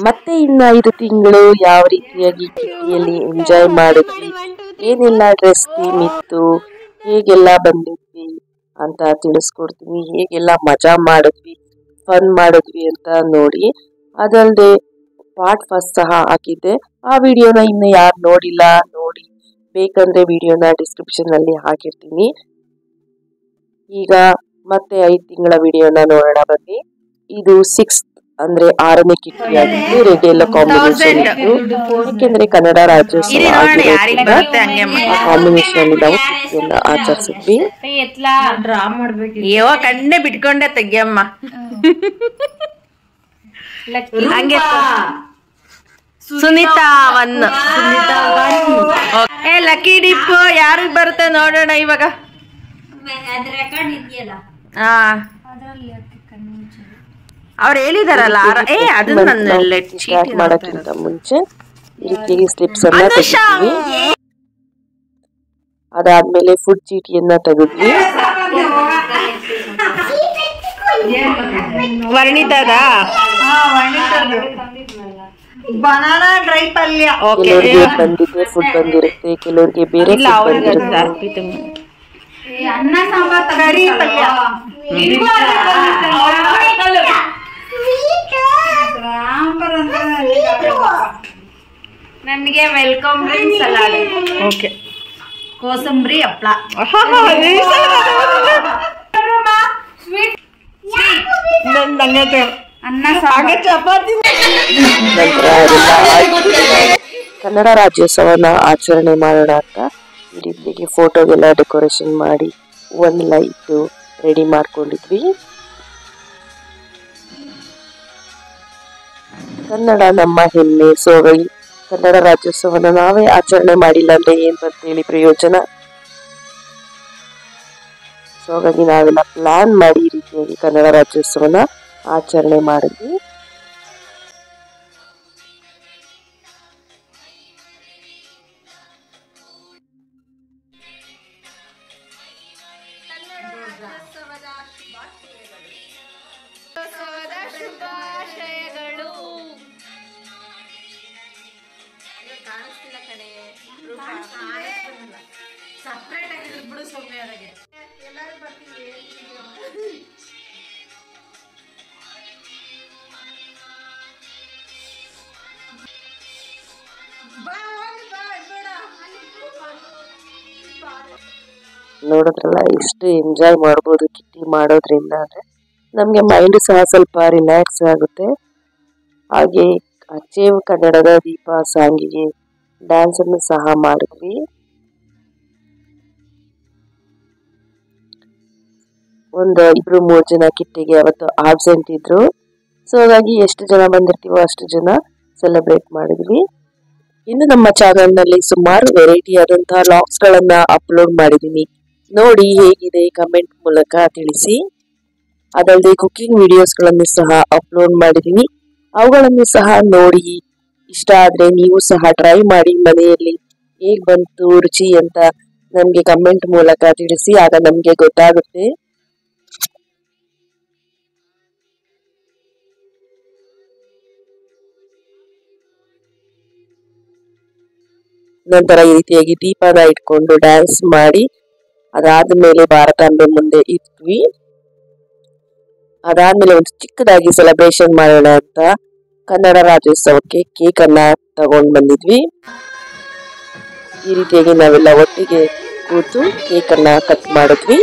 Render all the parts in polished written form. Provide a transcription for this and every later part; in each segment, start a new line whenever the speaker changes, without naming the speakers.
ಮತ್ತೆ ಇನ್ನು 5 ತಿಂಗಳು ಯಾವ ರೀತಿಯಾಗಿ ಕಿಟ್ಟಿಯಲ್ಲಿ ಎಂಜಾಯ್ ಮಾಡಿದ್ವಿ, ಏನೆಲ್ಲ ಡ್ರೆಸ್ ಥೀಮ್ ಇತ್ತು, ಹೇಗೆಲ್ಲ ಬಂದಿದ್ವಿ ಅಂತ ತಿಳಿಸ್ಕೊಡ್ತೀನಿ. ಹೇಗೆಲ್ಲ ಮಜಾ ಮಾಡಿದ್ವಿ, ಫನ್ ಮಾಡಿದ್ವಿ ಅಂತ ನೋಡಿ. ಅದಲ್ಲದೆ ಪಾರ್ಟ್ ಫಸ್ಟ್ ಸಹ ಹಾಕಿದ್ದೆ. ಆ ವಿಡಿಯೋನ ಇನ್ನು ಯಾರು ನೋಡಿಲ್ಲ ನೋಡಿ, ಬೇಕಂದ್ರೆ ವಿಡಿಯೋನ ಡಿಸ್ಕ್ರಿಪ್ಷನ್ ಅಲ್ಲಿ ಹಾಕಿರ್ತೀನಿ. ಈಗ ಮತ್ತೆ 5 ತಿಂಗಳ ವಿಡಿಯೋನ ನೋಡೋಣ ಬನ್ನಿ. ಇದು 6th ಅಂದ್ರೆ 6ನೇ ಕಿಟ್ಟಿ ಆಗಿತ್ತು. ರೆಡ್ ಎಲ್ಲೋ ಕಾಂಬಿನೇಷನ್ ಇತ್ತು, ಯಾಕೆಂದ್ರೆ ಕನ್ನಡ ರಾಜ್ಯೋತ್ಸವ ಆಗಿರೋದ್ರಿಂದ ಆ ಕಾಂಬಿನೇಷನ್ ಅಲ್ಲಿ ನಾವು ಕಿಟ್ಟಿಯನ್ನ ಆಚರಿಸಿದ್ವಿ.
ಅಯ್ಯೋ ಕಣ್ಣೆ ಬಿಟ್ಕೊಂಡೆ ತೆಗಿಯಮ್ಮ. ಸುನೀತಾ ಲಕ್ಕಿ ಡಿಪ್ ಯಾರಿಗ್ ಬರುತ್ತೆ ನೋಡೋಣ ಇವಾಗ. ಅವ್ರು ಹೇಳಿದಾರಲ್ಲ
ಸ್ಟಾರ್ಟ್ ಮಾಡೋಕ್ಕಿಂತ ಮುಂಚೆ ಈ ರೀತಿಯಾಗಿ ಸ್ಲಿಪ್ಸ್ ಅನ್ನ ತೆಗಿದ್ವಿ. ಅದಾದ್ಮೇಲೆ ಫುಡ್ ಚೀಟಿಯನ್ನ ತೆಗೆದ್ವಿ.
ವರ್ಣಿತದ ಬನಾನಾ ಡ್ರೈ ಪಲ್ಯ.
ಕೆಲವರಿಗೆ ಬಂದಿದೆ ಫುಡ್ ಬಂದಿರುತ್ತೆ, ಕೆಲವರಿಗೆ ಬೇರೆ ಫುಡ್ ಬಂದಿರುತ್ತೆ.
ಅನ್ನ ಸಾಂಬಾರ್ ಕರಿ ಪಲ್ಯ, ನಮಗೆ ವೆಲ್ಕಮ್ ಡ್ರಿಂಕ್ ಸಲಾಡ್, ಓಕೆ ಕೋಸಂಬರಿ ಹಪ್ಪಳ, ಅನ್ನ ಸಾಂಬಾರ್ ಚಪಾತಿ.
ಕನ್ನಡ ರಾಜ್ಯೋತ್ಸವನ ಆಚರಣೆ ಮಾಡೋಣ ಅಂತ ಈ ರೀತಿಯಾಗಿ ಫೋಟೋಗೆಲ್ಲ ಡೆಕೋರೇಷನ್ ಮಾಡಿ ಹೂವನ್ನೆಲ್ಲ ಇಟ್ಟು ರೆಡಿ ಮಾಡ್ಕೊಂಡಿದ್ವಿ. ಕನ್ನಡ ನಮ್ಮ ಹೆಮ್ಮೆ. ಸೊ ಕನ್ನಡ ರಾಜ್ಯೋತ್ಸವನ ನಾವೇ ಆಚರಣೆ ಮಾಡಿಲ್ಲ ಅಂದ್ರೆ ಏನ್ ಅಂತೇಳಿ ಪ್ರಯೋಜನ. ಸೊ ಹಾಗಾಗಿ ನಾವೆಲ್ಲ ಪ್ಲಾನ್ ಮಾಡಿ ಈ ರೀತಿಯಾಗಿ ಕನ್ನಡ ರಾಜ್ಯೋತ್ಸವನ ಆಚರಣೆ ಮಾಡಿದ್ವಿ.
ಶುಭಾಶಯಗಳು. ಕಾಣಿಸ್ತಿಲ್ಲ ಕಣೆ, ಸಪ್ರೇಟ್ ಆಗಿ ಬಿಡು ಸೊಮ್ಮೆ ಅದಕ್ಕೆ ಎಲ್ಲರೂ ಬರ್ತೀವಿ.
ನೋಡಿದ್ರಲ್ಲ ಎಷ್ಟು ಎಂಜಾಯ್ ಮಾಡ್ಬೋದು ಕಿಟ್ಟಿ ಮಾಡೋದ್ರಿಂದ. ಅಂದ್ರೆ ನಮ್ಗೆ ಮೈಂಡ್ ಸಹ ಸ್ವಲ್ಪ ರಿಲ್ಯಾಕ್ಸ್ ಆಗುತ್ತೆ. ಹಾಗೆ ಅಚ್ಚೇವು ಕನ್ನಡದ ದೀಪ ಸಾಂಗಿಗೆ ಡ್ಯಾನ್ಸ್ ಅನ್ನು ಸಹ ಮಾಡಿದ್ವಿ. ಒಂದು 2-3 ಜನ ಕಿಟ್ಟಿಗೆ ಅವತ್ತು ಆಬ್ಸೆಂಟ್ ಇದ್ರು. ಸೊ ಹಾಗಾಗಿ ಎಷ್ಟು ಜನ ಬಂದಿರ್ತೀವೋ ಅಷ್ಟು ಜನ ಸೆಲೆಬ್ರೇಟ್ ಮಾಡಿದ್ವಿ. ಇನ್ನು ನಮ್ಮ ಚಾನೆಲ್ ನಲ್ಲಿ ಸುಮಾರು ವೆರೈಟಿ ಆದಂತಹ ಲಾಗ್ಸ್ ಗಳನ್ನ ಅಪ್ಲೋಡ್ ಮಾಡಿದೀನಿ, ನೋಡಿ ಹೇಗಿದೆ ಕಮೆಂಟ್ ಮೂಲಕ ತಿಳಿಸಿ. ಅದಲ್ಲದೆ ಕುಕಿಂಗ್ ವಿಡಿಯೋಸ್ ಗಳನ್ನು ಸಹ ಅಪ್ಲೋಡ್ ಮಾಡಿದೀನಿ, ಅವುಗಳನ್ನು ಸಹ ನೋಡಿ ಇಷ್ಟ ಆದ್ರೆ ನೀವು ಸಹ ಟ್ರೈ ಮಾಡಿ ಮನೆಯಲ್ಲಿ ಹೇಗ್ ಬಂತು ರುಚಿ ಅಂತ ನಮ್ಗೆ ಕಮೆಂಟ್ ಮೂಲಕ ತಿಳಿಸಿ, ಆಗ ನಮ್ಗೆ ಗೊತ್ತಾಗುತ್ತೆ. ನಂತರ ಈ ರೀತಿಯಾಗಿ ದೀಪನ ಇಟ್ಕೊಂಡು ಡ್ಯಾನ್ಸ್ ಮಾಡಿ ಅದಾದ್ಮೇಲೆ ಭಾರತಾಂಬೆ ಮುಂದೆ ಇಟ್ವಿ. ಅದಾದ್ಮೇಲೆ ಒಂದು ಚಿಕ್ಕದಾಗಿ ಸೆಲೆಬ್ರೇಷನ್ ಮಾಡೋಣ ಅಂತ ಕನ್ನಡ ರಾಜ್ಯೋತ್ಸವಕ್ಕೆ ಕೇಕ್ ಅನ್ನ ತಗೊಂಡ್ ಬಂದಿದ್ವಿ. ಈ ರೀತಿಯಾಗಿ ನಾವೆಲ್ಲ ಒಟ್ಟಿಗೆ ಕೂತು ಕೇಕ್ ಅನ್ನ ಕಟ್ ಮಾಡಿದ್ವಿ.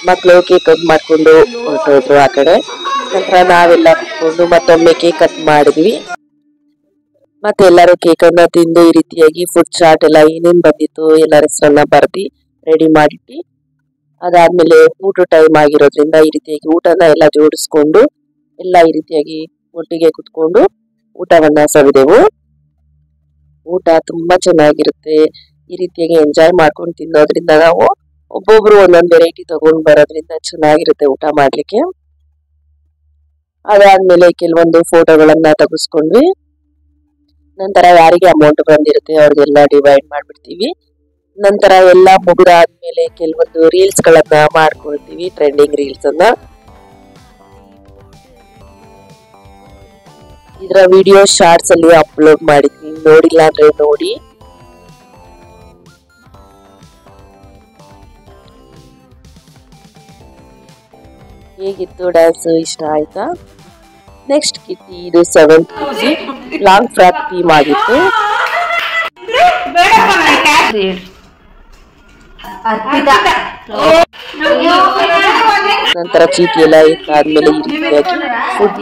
ಮಕ್ಕಳು ಕೇಕ್ ಕಟ್ ಮಾಡ್ಕೊಂಡು ಹೊರಟೋದ್ರು ಆ ಕಡೆ. ನಂತರ ನಾವೆಲ್ಲ ಕುತ್ಕೊಂಡು ಮತ್ತೊಮ್ಮೆ ಕೇಕ್ ಕಟ್ ಮಾಡಿದ್ವಿ. ಮತ್ತೆ ಎಲ್ಲರೂ ಕೇಕ್ ಅನ್ನ ತಿಂದು ಈ ರೀತಿಯಾಗಿ ಫುಡ್ ಚಾರ್ಟ್ ಎಲ್ಲ ಏನೇನ್ ಬಂದಿತ್ತು ಎಲ್ಲರ ಹೆಸರನ್ನ ಬರ್ದಿ ರೆಡಿ ಮಾಡಿಟ್ಟು, ಅದಾದ್ಮೇಲೆ ಊಟ ಟೈಮ್ ಆಗಿರೋದ್ರಿಂದ ಈ ರೀತಿಯಾಗಿ ಊಟನ ಎಲ್ಲ ಜೋಡಿಸ್ಕೊಂಡು ಎಲ್ಲ ಈ ರೀತಿಯಾಗಿ ಒಟ್ಟಿಗೆ ಕುತ್ಕೊಂಡು ಊಟವನ್ನ ಸವಿದೆವು. ಊಟ ತುಂಬಾ ಚೆನ್ನಾಗಿರುತ್ತೆ. ಈ ರೀತಿಯಾಗಿ ಎಂಜಾಯ್ ಮಾಡ್ಕೊಂಡು ತಿನ್ನೋದ್ರಿಂದ ನಾವು ಒಬ್ಬೊಬ್ರು ಒಂದೊಂದ್ ವೆರೈಟಿ ತಗೊಂಡ್ ಬರೋದ್ರಿಂದ ಚೆನ್ನಾಗಿರುತ್ತೆ ಊಟ ಮಾಡ್ಲಿಕ್ಕೆ. ಅದಾದ್ಮೇಲೆ ಕೆಲವೊಂದು ಫೋಟೋಗಳನ್ನ ತೆಗೆಸ್ಕೊಂಡ್ವಿ. ನಂತರ ಯಾರಿಗೆ ಅಮೌಂಟ್ ಬಂದಿರುತ್ತೆ ಅವ್ರಿಗೆಲ್ಲ ಡಿವೈಡ್ ಮಾಡ್ಬಿಡ್ತೀವಿ. ನಂತರ ಎಲ್ಲ ಮುಗಿದಾದ್ಮೇಲೆ ಕೆಲವೊಂದು ರೀಲ್ಸ್ ಗಳನ್ನ ಮಾಡ್ಕೊಳ್ತೀವಿ, ಟ್ರೆಂಡಿಂಗ್ ರೀಲ್ಸ್ ಅನ್ನ. ಇದರ ವಿಡಿಯೋ ಶಾರ್ಟ್ಸ್ ಅಲ್ಲಿ ಅಪ್ಲೋಡ್ ಮಾಡಿದ್ವಿ, ನೋಡಿಲ್ಲ ಅಂದ್ರೆ ನೋಡಿ. ಹೇಗಿತ್ತು ಡ್ಯಾನ್ಸ್, ಇಷ್ಟ ಆಯ್ತಾ? ನೆಕ್ಸ್ಟ್ ಕಿಟ್ಟಿ, ಇದು 7th Kitty, long frock theme ಆಗಿತ್ತು. ನಂತರ ಚೀಟಿ ಎಲ್ಲ ಇಟ್ಟಾದ್ಮೇಲೆ ಈ ರೀತಿಯಾಗಿ ಫುಡ್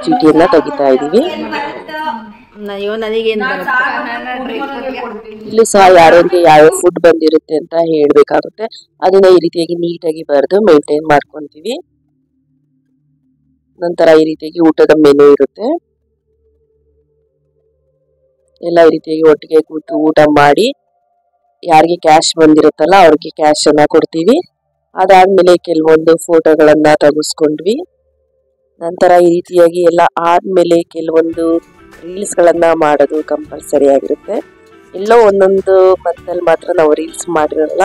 ಚೀಟಿಯನ್ನ ತೆಗಿತಾ ಇದೀವಿ. ಇಲ್ಲಿ ಸಹ ಯಾರಿಗೆ ಯಾವ ಫುಡ್ ಬಂದಿರುತ್ತೆ ಅಂತ ಹೇಳ್ಬೇಕಾಗುತ್ತೆ. ಅದನ್ನ ಈ ರೀತಿಯಾಗಿ ನೀಟಾಗಿ ಬರೆದು ಮೇಂಟೈನ್ ಮಾಡ್ಕೊಂತೀವಿ. ನಂತರ ಈ ರೀತಿಯಾಗಿ ಊಟದ ಮೆನು ಇರುತ್ತೆ. ಎಲ್ಲ ಈ ರೀತಿಯಾಗಿ ಒಟ್ಟಿಗೆ ಕೂತು ಊಟ ಮಾಡಿ ಯಾರಿಗೆ ಕ್ಯಾಶ್ ಬಂದಿರುತ್ತಲ್ಲ ಅವ್ರಿಗೆ ಕ್ಯಾಶ್ ಅನ್ನ ಕೊಡ್ತೀವಿ. ಅದಾದ್ಮೇಲೆ ಕೆಲವೊಂದು ಫೋಟೋಗಳನ್ನ ತೆಗೆಸ್ಕೊಂಡ್ವಿ. ನಂತರ ಈ ರೀತಿಯಾಗಿ ಎಲ್ಲ ಆದ್ಮೇಲೆ ಕೆಲವೊಂದು ರೀಲ್ಸ್ ಗಳನ್ನ ಮಾಡೋದು ಕಂಪಲ್ಸರಿ ಆಗಿರುತ್ತೆ. ಎಲ್ಲೋ ಒಂದೊಂದು ಮಂತಲ್ಲಿ ಮಾತ್ರ ನಾವು ರೀಲ್ಸ್ ಮಾಡಿರಲ್ಲ.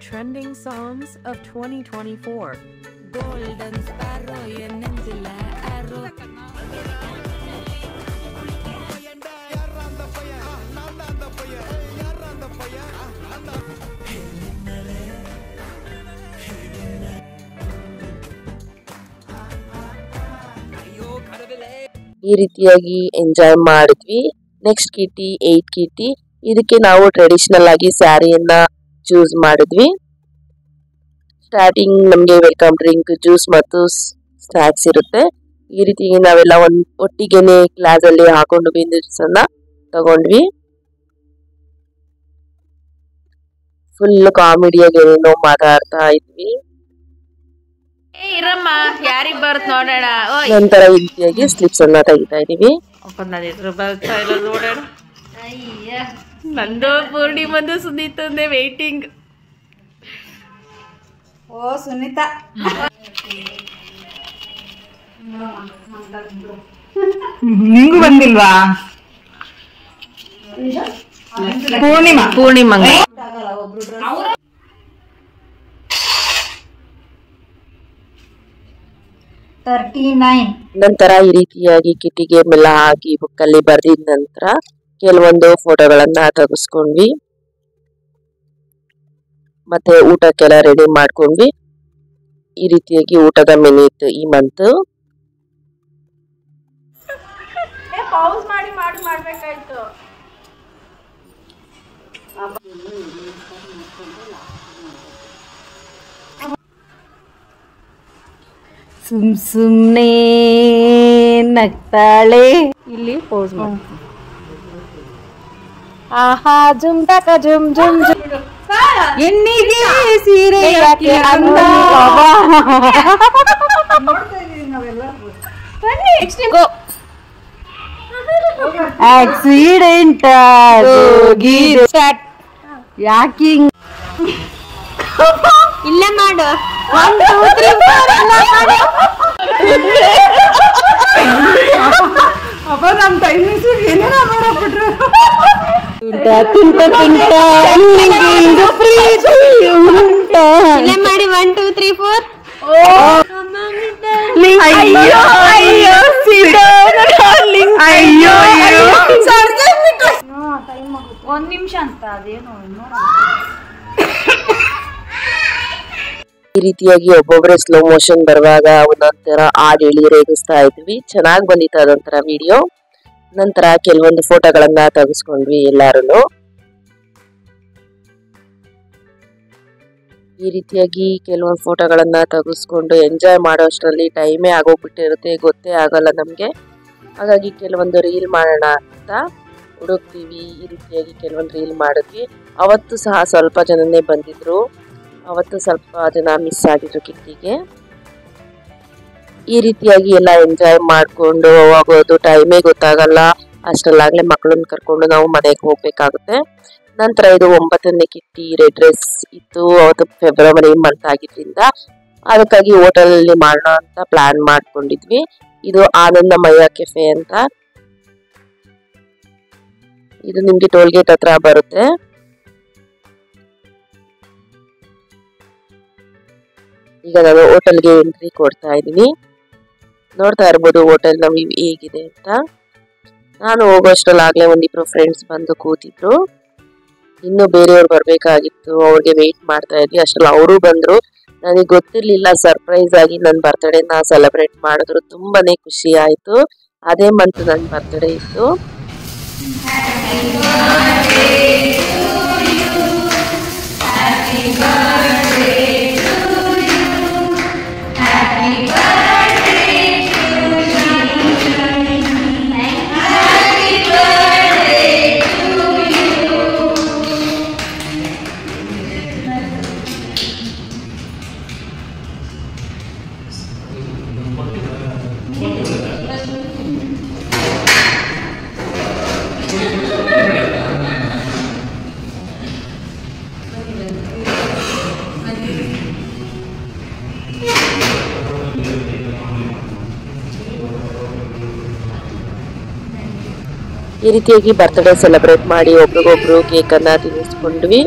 Trending songs of 2024. Golden Sparrow Yenenzilla Arrow.
ಈ ರೀತಿಯಾಗಿ ಎಂಜಾಯ್ ಮಾಡಿದ್ವಿ. ನೆಕ್ಸ್ಟ್ ಕಿಟಿ 8 ಕಿಟಿ, ಇದಕ್ಕೆ ನಾವು ಟ್ರೆಡಿಷನಲ್ ಆಗಿ ಸ್ಯಾರಿಯನ್ನ ಚೂಸ್ ಮಾಡಿದ್ವಿ. ಸ್ಟಾರ್ಟಿಂಗ್ ನಮ್ಗೆ ವೆಲ್ಕಮ್ ಡ್ರಿಂಕ್, ಜ್ಯೂಸ್ ಮತ್ತು ಸ್ನಾಕ್ಸ್ ಇರುತ್ತೆ. ಈ ರೀತಿ ನಾವೆಲ್ಲ ಒಟ್ಟಿಗೆನೆ ಕ್ಲಾಸ್ ಅಲ್ಲಿ ಹಾಕೊಂಡು ಬಿಂದಿಸ್ ಅನ್ನ ತಗೊಂಡ್ವಿ. ಫುಲ್ ಕಾಮಿಡಿಯಾಗಿ ಏನೋ ಮಾತಾಡ್ತಾ ಇದ್ವಿ.
ಯಾರಿಗ್ ಬರ್ತ್ ನೋಡೋಣ.
ನಂತರ ಈ ರೀತಿಯಾಗಿ ಸ್ಲಿಪ್ಸ್ ಅನ್ನ ತೆಗಿತಾ ಇದೀವಿ.
ನೋಡೋಣ. ನಂದು ಪೂರ್ಣಿಮಂದು ಸುನೀತಂದೆ ವೇಟಿಂಗ್. ಓ ಸುನೀತಾ, ನಿಂಗೂ ಬಂದಿಲ್ವಾ? ಪೂರ್ಣಿಮಂಗ
ನಂತರ ಈ ರೀತಿಯಾಗಿ ಕಿಟಿಗೆ ಎಲ್ಲ ಹಾಕಿ ಬುಕ್ ಅಲ್ಲಿ ಬರ್ದಿದ ನಂತರ ಕೆಲವೊಂದು ಫೋಟೋಗಳನ್ನ ತೆಗೆಸ್ಕೊಂಡ್ವಿ. ಮತ್ತೆ ಊಟಕ್ಕೆಲ್ಲ ರೆಡಿ ಮಾಡ್ಕೊಂಡ್ವಿ. ಈ ರೀತಿಯಾಗಿ ಊಟದ ಮೆನು ಇತ್ತು ಈ ಮಂತ್.
ಮಾಡ್ಬೇಕಾಯ್ತು. ಸುಮ್ನೆ ನಗ್ತಾಳೆ. ಇಲ್ಲಿ ಪೋಸ್ ಮಾಡಿ. ಆಹಾ ಜುಮ್ ತಕ ಜುಮ್ ಜುಮ್ ಜುಮ್, ಹೆಣ್ಣಿಗೆ ಸೀರೆ ಯಾಕೆ ಅಂದ. ಆಕ್ಸಿಡೆಂಟ್ ಯಾಕಿಂಗ್ ಇಲ್ಲೇ ಮಾಡು. 1 2 3 4 ಎಲ್ಲ ಮಾಡು. ಅಪ್ಪ ನಮ್ಮ ಟೈಮಿಂಗ್ಸ್ ಏನೇನೋ ಮಾಡ್ಬಿಟ್ರು.
ಮಾಡಿ 1 2 3 4
ಒಂದ್ ನಿಮಿಷ ಅಂತ ಅದೇನು
ಈ ರೀತಿಯಾಗಿ ಒಬ್ಬೊಬ್ಬರೇ ಸ್ಲೋ ಮೋಷನ್ ಬರುವಾಗ ಒಂದೊಂದರ ಹಾಡ್ ಹೇಳಿ ರೇಗಿಸ್ತಾ ಇದ್ವಿ. ಚೆನ್ನಾಗಿ ಬಂದಿತ್ತು ಅದೊಂಥರ ವಿಡಿಯೋ. ನಂತರ ಕೆಲವೊಂದು ಫೋಟೋಗಳನ್ನ ತೆಗೆಸ್ಕೊಂಡ್ವಿ ಎಲ್ಲಾರು. ಈ ರೀತಿಯಾಗಿ ಕೆಲವೊಂದು ಫೋಟೋಗಳನ್ನ ತೆಗೆಸ್ಕೊಂಡು ಎಂಜಾಯ್ ಮಾಡೋ ಅಷ್ಟರಲ್ಲಿ ಟೈಮೇ ಆಗೋಗ್ಬಿಟ್ಟಿರುತ್ತೆ, ಗೊತ್ತೇ ಆಗಲ್ಲ ನಮ್ಗೆ. ಹಾಗಾಗಿ ಕೆಲವೊಂದು ರೀಲ್ ಮಾಡೋಣ ಅಂತ ಹುಡುಕ್ತೀವಿ. ಈ ರೀತಿಯಾಗಿ ಕೆಲವೊಂದು ರೀಲ್ ಮಾಡಿದ್ವಿ. ಅವತ್ತು ಸಹ ಸ್ವಲ್ಪ ಜನನೇ ಬಂದಿದ್ರು. ಅವತ್ತು ಸ್ವಲ್ಪ ಜನ ಮಿಸ್ ಆಗಿದ್ರು ಕಿಟ್ಟಿಗೆ. ಈ ರೀತಿಯಾಗಿ ಎಲ್ಲ ಎಂಜಾಯ್ ಮಾಡ್ಕೊಂಡು ಹೋಗೋದು ಟೈಮೇ ಗೊತ್ತಾಗಲ್ಲ. ಅಷ್ಟರಲ್ಲಾಗ್ಲೇ ಮಕ್ಕಳನ್ನ ಕರ್ಕೊಂಡು ನಾವು ಮನೆಗೆ ಹೋಗ್ಬೇಕಾಗುತ್ತೆ. ನಂತರ ಇದು 9ನೇ ಕಿಟ್ಟಿ ರೆಡ್ ಡ್ರೆಸ್ ಇತ್ತು. ಅವತ್ತು ಫೆಬ್ರವರಿ ಮಂತ್ ಆಗಿದ್ರಿಂದ ಅದಕ್ಕಾಗಿ ಹೋಟೆಲಲ್ಲಿ ಮಾಡೋಣ ಅಂತ ಪ್ಲಾನ್ ಮಾಡ್ಕೊಂಡಿದ್ವಿ. ಇದು ಆನಂದಮಯ ಕೆಫೆ ಅಂತ. ಇದು ನಿಮ್ಗೆ ಟೋಲ್ಗೇಟ್ ಹತ್ರ ಬರುತ್ತೆ. ಈಗ ನಾನು ಹೋಟೆಲ್ಗೆ ಎಂಟ್ರಿ ಕೊಡ್ತಾ ಇದ್ದೀನಿ. ನೋಡ್ತಾ ಇರ್ಬೋದು ಹೋಟೆಲ್ ನಮ್ ಹೇಗಿದೆ ಅಂತ. ನಾನು ಹೋಗೋಷ್ಟರಲ್ಲಾಗ್ಲೇ ಒಂದಿಬ್ರು ಫ್ರೆಂಡ್ಸ್ ಬಂದು ಕೂತಿದ್ರು. ಇನ್ನು ಬೇರೆಯವ್ರು ಬರ್ಬೇಕಾಗಿತ್ತು, ಅವ್ರಿಗೆ ವೆಯ್ಟ್ ಮಾಡ್ತಾ ಇದ್ವಿ. ಅಷ್ಟ್ರಲ್ಲಿ ಅವರು ಬಂದ್ರು. ನನಗೆ ಗೊತ್ತಿರ್ಲಿಲ್ಲ, ಸರ್ಪ್ರೈಸ್ ಆಗಿ ನನ್ನ ಬರ್ತ್ಡೇನ ಸೆಲೆಬ್ರೇಟ್ ಮಾಡಿದ್ರು. ತುಂಬಾನೇ ಖುಷಿ ಆಯ್ತು. ಅದೇ ಮಂತ್ ನನ್ನ ಬರ್ತ್ಡೇ ಇತ್ತು. ಈ ರೀತಿಯಾಗಿ ಬರ್ತ್ಡೇ ಸೆಲೆಬ್ರೇಟ್ ಮಾಡಿ ಒಬ್ರಿಗೊಬ್ರು ಕೇಕ್ ಅನ್ನ ತಿನ್ನಿಸ್ಕೊಂಡ್ವಿ.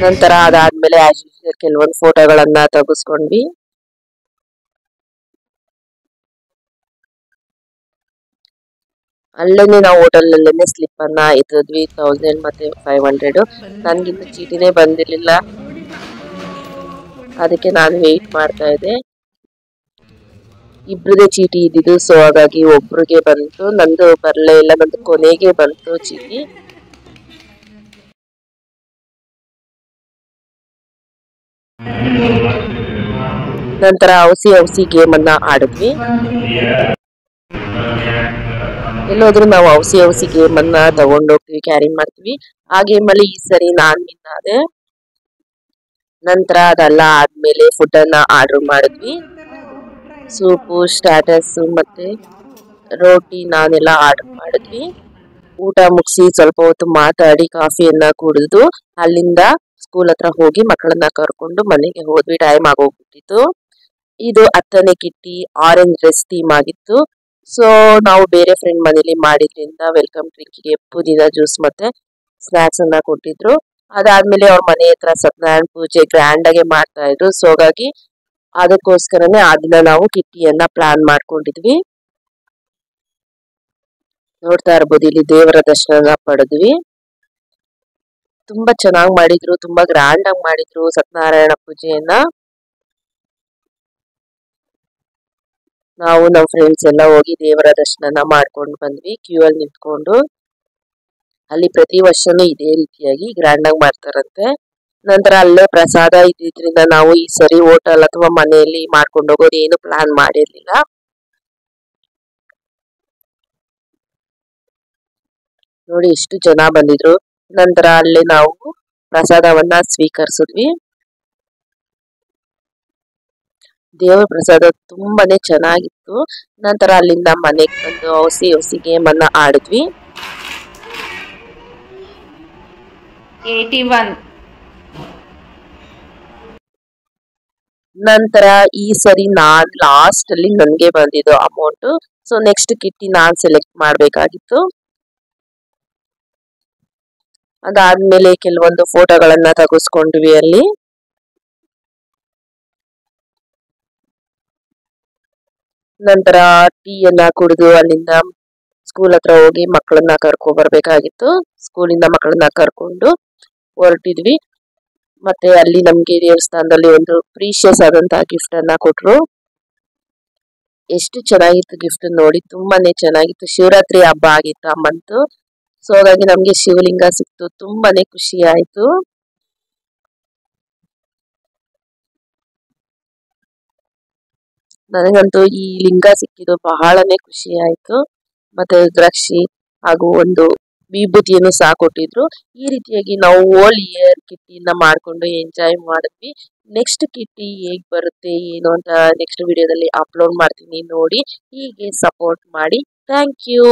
ನಂತರ ಅದಾದ್ಮೇಲೆ ಕೆಲವೊಂದು ಫೋಟೋಗಳನ್ನ ತೆಗೆಸ್ಕೊಂಡ್ವಿ. ಅಲ್ಲೇನೆ ನಾವು ಹೋಟೆಲ್ ಸ್ಲಿಪ್ ಅನ್ನ ಎತ್ತಿದ್ವಿ. 1000 ಮತ್ತೆ 500. ನನ್ಗಿಂತ ಚೀಟಿನೇ ಬಂದಿರ್ಲಿಲ್ಲ, ಅದಕ್ಕೆ ನಾನು ವೆಯ್ಟ್ ಮಾಡ್ತಾ ಇದ್ದೆ. ಇಬ್ರದೇ ಚೀಟಿ ಇದ್ದಿದ್ದು, ಸೊ ಹಾಗಾಗಿ ಒಬ್ರಿಗೆ ಬಂತು, ನಂದು ಬರ್ಲೇ ಇಲ್ಲ. ನಂದು ಕೊನೆಗೆ ಬಂತು ಚೀಟಿ. ನಂತರ ಔಸಿ ಗೇಮ್ ಅನ್ನ ಆಡಿದ್ವಿ. ಎಲ್ಲೋದ್ರೂ ನಾವು ಔಸಿ ಗೇಮ್ ಅನ್ನ ತಗೊಂಡೋಗ್ತೀವಿ, ಕ್ಯಾರಿ ಮಾಡ್ತೀವಿ. ಆ ಗೇಮ್ ಅಲ್ಲಿ ಈ ಸರಿ ನಾನ್ ವಿನ್ ಆದೆ. ನಂತರ ಅದೆಲ್ಲ ಆದ್ಮೇಲೆ ಫುಡ್ ಅನ್ನ ಆರ್ಡರ್ ಮಾಡಿದ್ವಿ. ಸೂಪು, ಸ್ಟಾರ್ಟರ್ಸ್ ಮತ್ತೆ ರೋಟಿ ನಾನೆಲ್ಲ ಆರ್ಡರ್ ಮಾಡಿದ್ವಿ. ಊಟ ಮುಗಿಸಿ ಸ್ವಲ್ಪ ಹೊತ್ತು ಮಾತಾಡಿ ಕಾಫಿಯನ್ನ ಕುಡಿದು ಅಲ್ಲಿಂದ ಸ್ಕೂಲ್ ಹತ್ರ ಹೋಗಿ ಮಕ್ಕಳನ್ನ ಕರ್ಕೊಂಡು ಮನೆಗೆ ಹೋದ್ವಿ. ಟೈಮ್ ಆಗೋಗ್ಬಿಟ್ಟಿತ್ತು. ಇದು 10ನೇ ಕಿಟ್ಟಿ ಆರೆಂಜ್ ಡ್ರೆಸ್ ಥೀಮ್ ಆಗಿತ್ತು. ಸೊ ನಾವು ಬೇರೆ ಫ್ರೆಂಡ್ ಮನೇಲಿ ಮಾಡಿದ್ರಿಂದ ವೆಲ್ಕಮ್ ಡ್ರಿಂಕಿಗೆ ಪುದೀನ ಜ್ಯೂಸ್ ಮತ್ತೆ ಸ್ನಾಕ್ಸ್ ಅನ್ನ ಕೊಟ್ಟಿದ್ರು. ಅದಾದ್ಮೇಲೆ ಅವ್ರ ಮನೆ ಹತ್ರ ಸತ್ಯನಾರಾಯಣ ಪೂಜೆ ಗ್ರ್ಯಾಂಡ್ ಆಗಿ ಮಾಡ್ತಾ ಇದ್ರು. ಸೊ ಹಾಗಾಗಿ ಅದಕ್ಕೋಸ್ಕರನೇ ಆ ದಿನ ನಾವು ಕಿಟ್ಟಿಯನ್ನ ಪ್ಲಾನ್ ಮಾಡ್ಕೊಂಡಿದ್ವಿ. ನೋಡ್ತಾ ಇರ್ಬೋದು, ಇಲ್ಲಿ ದೇವರ ದರ್ಶನ ಪಡೆದ್ವಿ. ತುಂಬಾ ಚೆನ್ನಾಗಿ ಮಾಡಿದ್ರು, ತುಂಬಾ ಗ್ರ್ಯಾಂಡ್ ಆಗಿ ಮಾಡಿದ್ರು ಸತ್ಯನಾರಾಯಣ ಪೂಜೆಯನ್ನ. ನಾವು ನಮ್ಮ ಫ್ರೆಂಡ್ಸ್ ಎಲ್ಲ ಹೋಗಿ ದೇವರ ದರ್ಶನ ಮಾಡ್ಕೊಂಡು ಬಂದ್ವಿ, ಕ್ಯೂ ಅಲ್ಲಿ ನಿಂತ್ಕೊಂಡು. ಅಲ್ಲಿ ಪ್ರತಿ ವರ್ಷನೂ ಇದೇ ರೀತಿಯಾಗಿ ಗ್ರ್ಯಾಂಡ್ ಆಗಿ ಮಾಡ್ತಾರಂತೆ. ನಂತರ ಅಲ್ಲೇ ಪ್ರಸಾದ ಇದ್ದಿದ್ರಿಂದ ನಾವು ಈ ಸರಿ ಹೋಟೆಲ್ ಅಥವಾ ಮನೆಯಲ್ಲಿ ಮಾಡ್ಕೊಂಡು ಹೋಗೋದು ಏನು ಪ್ಲಾನ್ ಮಾಡಿರ್ಲಿಲ್ಲ. ನೋಡಿ ಎಷ್ಟು ಜನ ಬಂದಿದ್ರು. ನಂತರ ಅಲ್ಲೇ ನಾವು ಪ್ರಸಾದವನ್ನ ಸ್ವೀಕರಿಸಿದ್ವಿ. ದೇವರ ಪ್ರಸಾದ ತುಂಬಾನೇ ಚೆನ್ನಾಗಿತ್ತು. ನಂತರ ಅಲ್ಲಿಂದ ಮನೆಗೆ ಬಂದು ಹೊಸಿ ಗೇಮ್ ಅನ್ನ ಆಡಿದ್ವಿ.
81.
ನಂತರ ಈ ಸರಿ ನಾನ್ ಲಾಸ್ಟ್ ಅಲ್ಲಿ ನನ್ಗೆ ಬಂದಿದ್ದು ಅಮೌಂಟ್. ಸೊ ನೆಕ್ಸ್ಟ್ ಕಿಟ್ಟಿ ನಾನ್ ಸೆಲೆಕ್ಟ್ ಮಾಡ್ಬೇಕಾಗಿತ್ತು. ಅದಾದ್ಮೇಲೆ ಕೆಲವೊಂದು ಫೋಟೋಗಳನ್ನ ತೆಗೆಸ್ಕೊಂಡ್ವಿ ಅಲ್ಲಿ. ನಂತರ ಟೀಯನ್ನ ಕುಡಿದು ಅಲ್ಲಿಂದ ಸ್ಕೂಲ್ ಹತ್ರ ಹೋಗಿ ಮಕ್ಕಳನ್ನ ಕರ್ಕೊ ಬರ್ಬೇಕಾಗಿತ್ತು. ಸ್ಕೂಲಿಂದ ಮಕ್ಕಳನ್ನ ಕರ್ಕೊಂಡು ಹೊರಟಿದ್ವಿ. ಮತ್ತೆ ಅಲ್ಲಿ ನಮ್ಗೆ ದೇವಸ್ಥಾನದಲ್ಲಿ ಒಂದು ಪ್ರೀಶಿಯಸ್ ಆದಂತಹ ಗಿಫ್ಟ್ ಅನ್ನ ಕೊಟ್ರು. ಎಷ್ಟು ಚೆನ್ನಾಗಿತ್ತು ಗಿಫ್ಟ್ ನೋಡಿ, ತುಂಬಾನೇ ಚೆನ್ನಾಗಿತ್ತು. ಶಿವರಾತ್ರಿ ಹಬ್ಬ ಆಗಿತ್ತು ಆ ಮಂತ್. ಸೊ ಹಾಗಾಗಿ ನಮ್ಗೆ ಶಿವಲಿಂಗ ಸಿಕ್ತು, ತುಂಬಾನೇ ಖುಷಿ ಆಯ್ತು. ನನಗಂತೂ ಈ ಲಿಂಗ ಸಿಕ್ಕಿದ್ದು ಬಹಳನೇ ಖುಷಿ ಆಯ್ತು. ಮತ್ತೆ ರುದ್ರಾಕ್ಷಿ ಹಾಗೂ ಒಂದು ವಿಭೂತಿಯನ್ನು ಸಹ ಕೊಟ್ಟಿದ್ರು. ಈ ರೀತಿಯಾಗಿ ನಾವು ಹೋಲ್ ಇಯರ್ ಕಿಟ್ಟಿನ ಮಾಡ್ಕೊಂಡು ಎಂಜಾಯ್ ಮಾಡಿದ್ವಿ. ನೆಕ್ಸ್ಟ್ ಕಿಟ್ಟಿ ಹೇಗ್ ಬರುತ್ತೆ ಏನು ಅಂತ ನೆಕ್ಸ್ಟ್ ವಿಡಿಯೋದಲ್ಲಿ ಅಪ್ಲೋಡ್ ಮಾಡ್ತೀನಿ, ನೋಡಿ ಹೀಗೆ ಸಪೋರ್ಟ್ ಮಾಡಿ. Thank you.